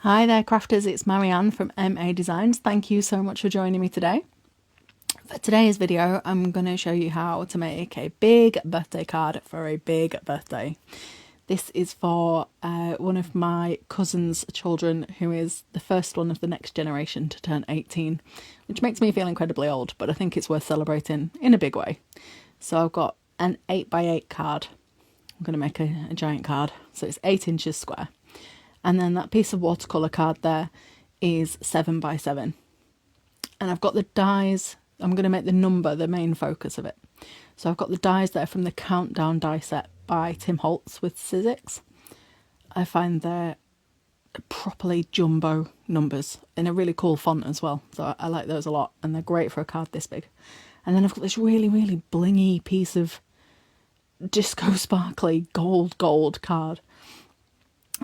Hi there crafters, it's Marianne from MA Designs. Thank you so much for joining me today. For today's video, I'm going to show you how to make a big birthday card for a big birthday. This is for one of my cousin's children, who is the first one of the next generation to turn 18, which makes me feel incredibly old, but I think it's worth celebrating in a big way. So I've got an 8x8 card. I'm going to make a giant card, so it's 8 inches square. And then that piece of watercolour card there is 7x7. And I've got the dies. I'm going to make the number the main focus of it. So I've got the dies there from the Countdown die set by Tim Holtz with Sizzix. I find they're properly jumbo numbers in a really cool font as well. So I like those a lot, and they're great for a card this big. And then I've got this really, really blingy piece of disco sparkly gold card.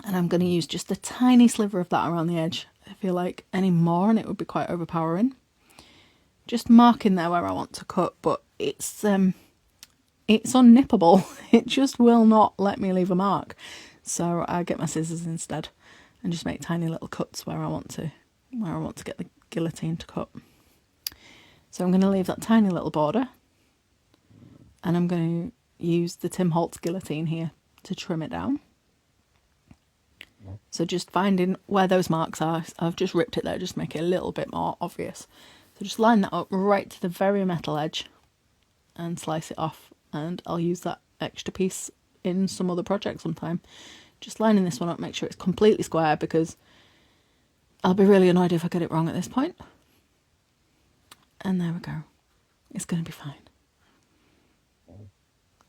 And I'm going to use just a tiny sliver of that around the edge. I feel like any more and it would be quite overpowering. Just marking there where I want to cut, but it's unnippable. It just will not let me leave a mark. So I get my scissors instead and just make tiny little cuts where I want to get the guillotine to cut. So I'm going to leave that tiny little border, and I'm going to use the Tim Holtz guillotine here to trim it down. So just finding where those marks are, I've just ripped it there just to make it a little bit more obvious. So just line that up right to the very metal edge and slice it off, and I'll use that extra piece in some other project sometime. Just lining this one up, make sure it's completely square, because I'll be really annoyed if I get it wrong at this point. And there we go. It's going to be fine.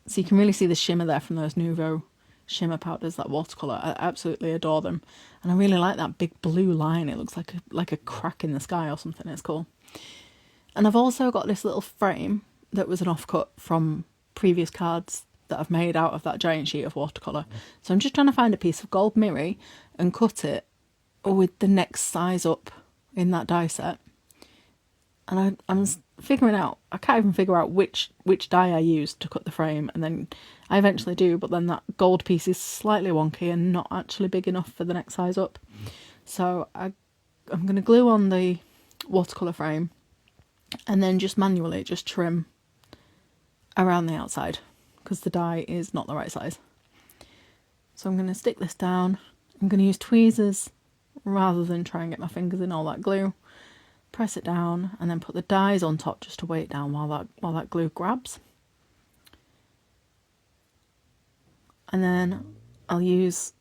So you can really see the shimmer there from those Nuvo Shimmer Powders, that watercolour. I absolutely adore them. And I really like that big blue line. It looks like a crack in the sky or something. It's cool. And I've also got this little frame that was an offcut from previous cards that I've made out of that giant sheet of watercolour. So I'm just trying to find a piece of gold mirror and cut it with the next size up in that die set. And I'm figuring out, I can't even figure out which die I used to cut the frame, and then I eventually do, but then that gold piece is slightly wonky and not actually big enough for the next size up. So I'm going to glue on the watercolour frame and then just manually just trim around the outside, because the die is not the right size. So I'm going to stick this down. I'm going to use tweezers rather than try and get my fingers in all that glue. Press it down and then put the dies on top just to weigh it down while that glue grabs. And then I'll use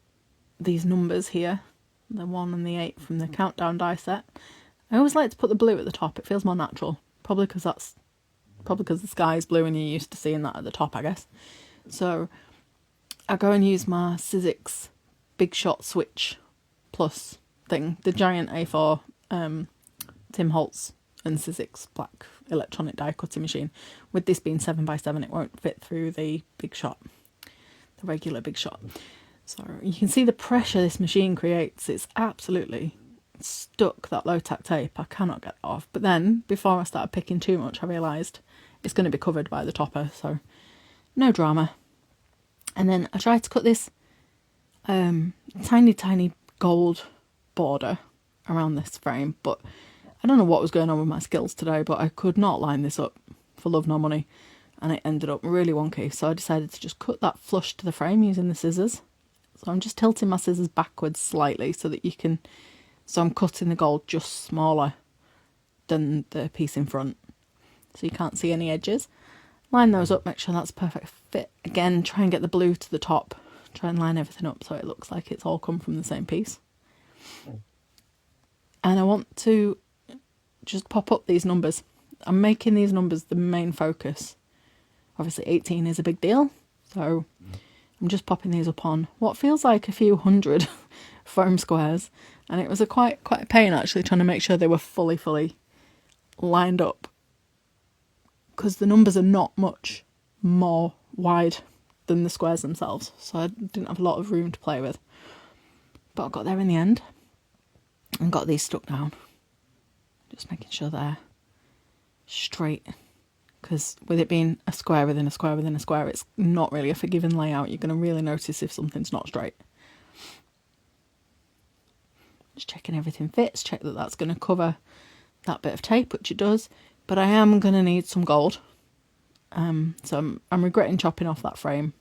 these numbers here, the 1 and the 8 from the Countdown die set. I always like to put the blue at the top. It feels more natural, probably because the sky is blue and you're used to seeing that at the top, I guess. So I go and use my Sizzix Big Shot Switch Plus thing, the giant A4 Tim Holtz and Sizzix black electronic die cutting machine. With this being 7x7, it won't fit through the Big Shot, the regular Big Shot. So you can see the pressure this machine creates. It's absolutely stuck, that low tack tape. I cannot get it off. But then, before I started picking too much, I realised it's going to be covered by the topper, so no drama. And then I tried to cut this tiny gold border around this frame, but I don't know what was going on with my skills today, but I could not line this up for love nor money, and it ended up really wonky. So I decided to just cut that flush to the frame using the scissors. So I'm just tilting my scissors backwards slightly so I'm cutting the gold just smaller than the piece in front, so you can't see any edges. Line those up, make sure that's a perfect fit. Again, try and get the blue to the top. Try and line everything up so it looks like it's all come from the same piece. And I want to just pop up these numbers. I'm making these numbers the main focus. Obviously 18 is a big deal, so I'm just popping these up on what feels like a few hundred foam squares, and it was quite a pain actually trying to make sure they were fully lined up, because the numbers are not much more wide than the squares themselves, so I didn't have a lot of room to play with. But I got there in the end and got these stuck down. Just making sure they're straight, because with it being a square within a square within a square, it's not really a forgiving layout. You're going to really notice if something's not straight. Just checking everything fits, check that that's going to cover that bit of tape, which it does. But I am going to need some gold. So I'm regretting chopping off that frame.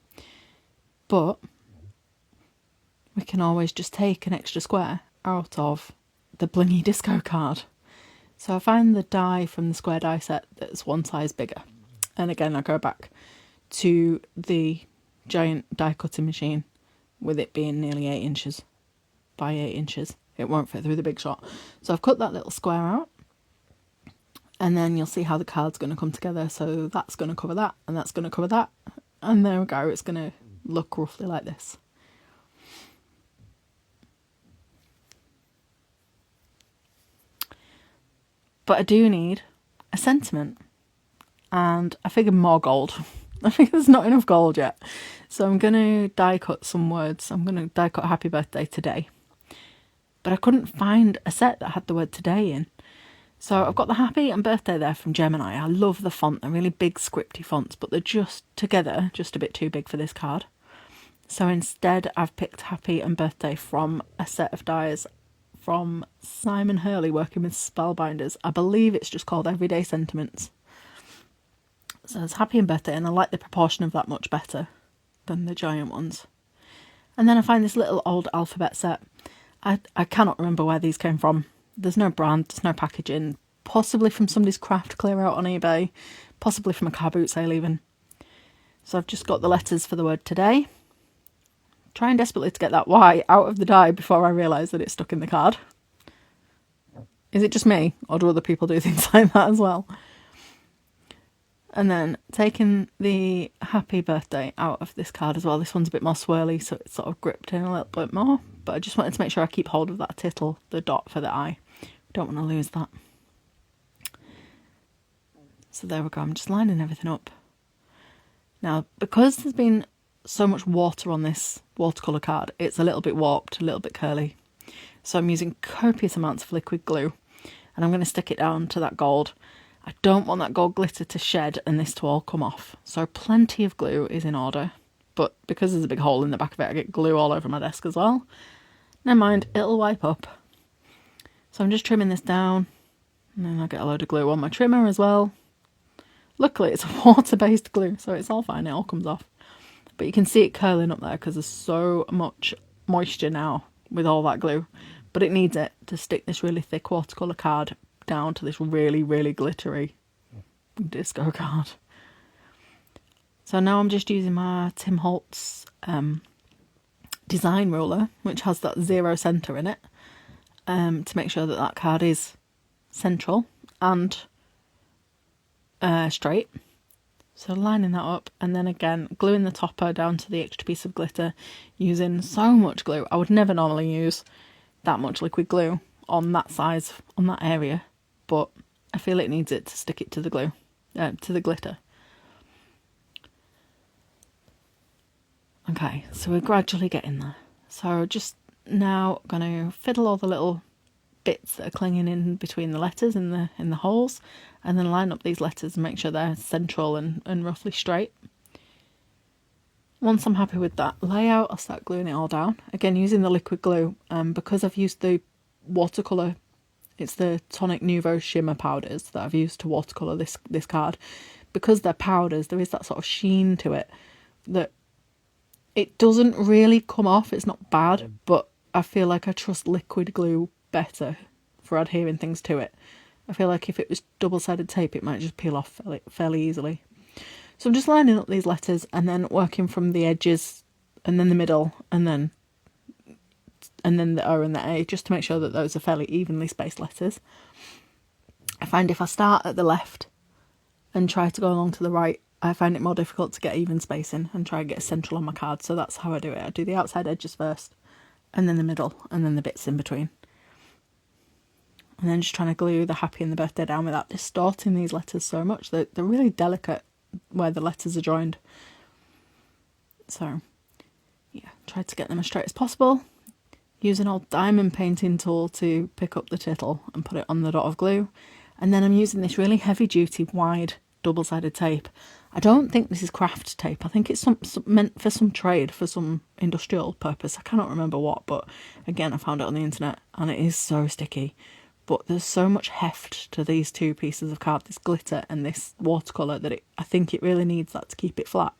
But we can always just take an extra square out of the blingy disco card. So I find the die from the square die set that's one size bigger. And again, I go back to the giant die cutting machine with it being nearly 8 inches by 8 inches. It won't fit through the big shot. So I've cut that little square out. And then you'll see how the card's going to come together. So that's going to cover that, and that's going to cover that. And there we go. It's going to look roughly like this. But I do need a sentiment. And I figured more gold. I think there's not enough gold yet. So I'm going to die cut some words. I'm going to die cut happy birthday today. But I couldn't find a set that had the word today in. So I've got the happy and birthday there from Gemini. I love the font. They're really big scripty fonts, but they're just together, just a bit too big for this card. So instead I've picked happy and birthday from a set of dies from Simon Hurley working with Spellbinders. I believe it's just called Everyday Sentiments. So it's happy and birthday, and I like the proportion of that much better than the giant ones. And then I find this little old alphabet set. I cannot remember where these came from. There's no brand, there's no packaging. Possibly from somebody's craft clear out on eBay. Possibly from a car boot sale even. So I've just got the letters for the word today. Trying desperately to get that Y out of the die before I realise that it's stuck in the card. Is it just me? Or do other people do things like that as well? And then taking the happy birthday out of this card as well. This one's a bit more swirly, so it's sort of gripped in a little bit more. But I just wanted to make sure I keep hold of that tittle, the dot for the eye. Don't want to lose that. So there we go. I'm just lining everything up. Now, because there's been so much water on this watercolour card, it's a little bit warped, a little bit curly. So I'm using copious amounts of liquid glue. And I'm going to stick it down to that gold. I don't want that gold glitter to shed and this to all come off. So plenty of glue is in order. But because there's a big hole in the back of it, I get glue all over my desk as well. Never mind, it'll wipe up. So I'm just trimming this down. And then I get a load of glue on my trimmer as well. Luckily it's a water-based glue, so it's all fine, it all comes off. But you can see it curling up there because there's so much moisture now with all that glue. But it needs it to stick this really thick watercolour card down to this really, really glittery disco card. So now I'm just using my Tim Holtz design ruler, which has that 0 centre in it, to make sure that that card is central and straight. So lining that up, and then again gluing the topper down to the extra piece of glitter, using so much glue. I would never normally use that much liquid glue on that size, on that area, but I feel it needs it to stick it to the glue, to the glitter. Okay, so we're gradually getting there. So just now going to fiddle all the little bits that are clinging in between the letters in the holes, and then line up these letters and make sure they're central and roughly straight. Once I'm happy with that layout, I'll start gluing it all down. Again, using the liquid glue, because I've used the watercolour, it's the tonic Nuvo Shimmer Powders that I've used to watercolour this card. Because they're powders, there is that sort of sheen to it that it doesn't really come off. It's not bad, but I feel like I trust liquid glue better for adhering things to it. I feel like if it was double-sided tape, it might just peel off fairly easily. So I'm just lining up these letters and then working from the edges and then the middle and then the O and the A, just to make sure that those are fairly evenly spaced letters. I find if I start at the left and try to go along to the right, I find it more difficult to get even spacing and try and get central on my card. So that's how I do it. I do the outside edges first, and then the middle, and then the bits in between. And then just trying to glue the happy and the birthday down without distorting these letters so much. They're really delicate where the letters are joined. So, yeah, try to get them as straight as possible. Use an old diamond painting tool to pick up the tittle and put it on the dot of glue. And then I'm using this really heavy duty wide double-sided tape. I don't think this is craft tape. I think it's meant for some trade, for some industrial purpose. I cannot remember what, but again, I found it on the internet and it is so sticky. But there's so much heft to these two pieces of card, this glitter and this watercolour, that I think it really needs that to keep it flat.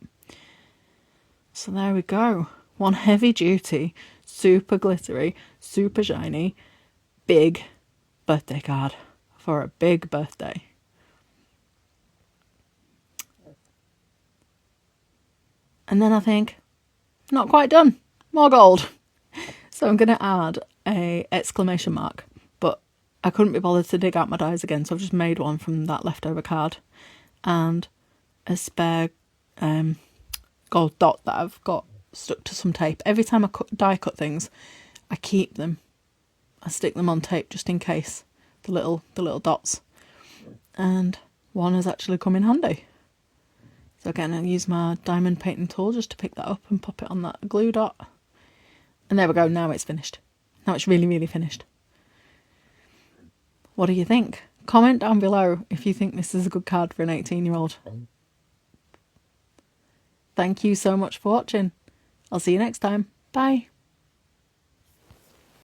So there we go. One heavy duty, super glittery, super shiny, big birthday card for a big birthday. And then I think, not quite done, more gold. So I'm going to add a exclamation mark, but I couldn't be bothered to dig out my dies again, so I've just made one from that leftover card. And a spare gold dot that I've got stuck to some tape. Every time I die cut things, I keep them. I stick them on tape just in case, the little dots. And one has actually come in handy. So again, I use my diamond painting tool just to pick that up and pop it on that glue dot. And there we go, now it's finished. Now it's really, really finished. What do you think? Comment down below if you think this is a good card for an 18-year-old. Thank you so much for watching. I'll see you next time. Bye.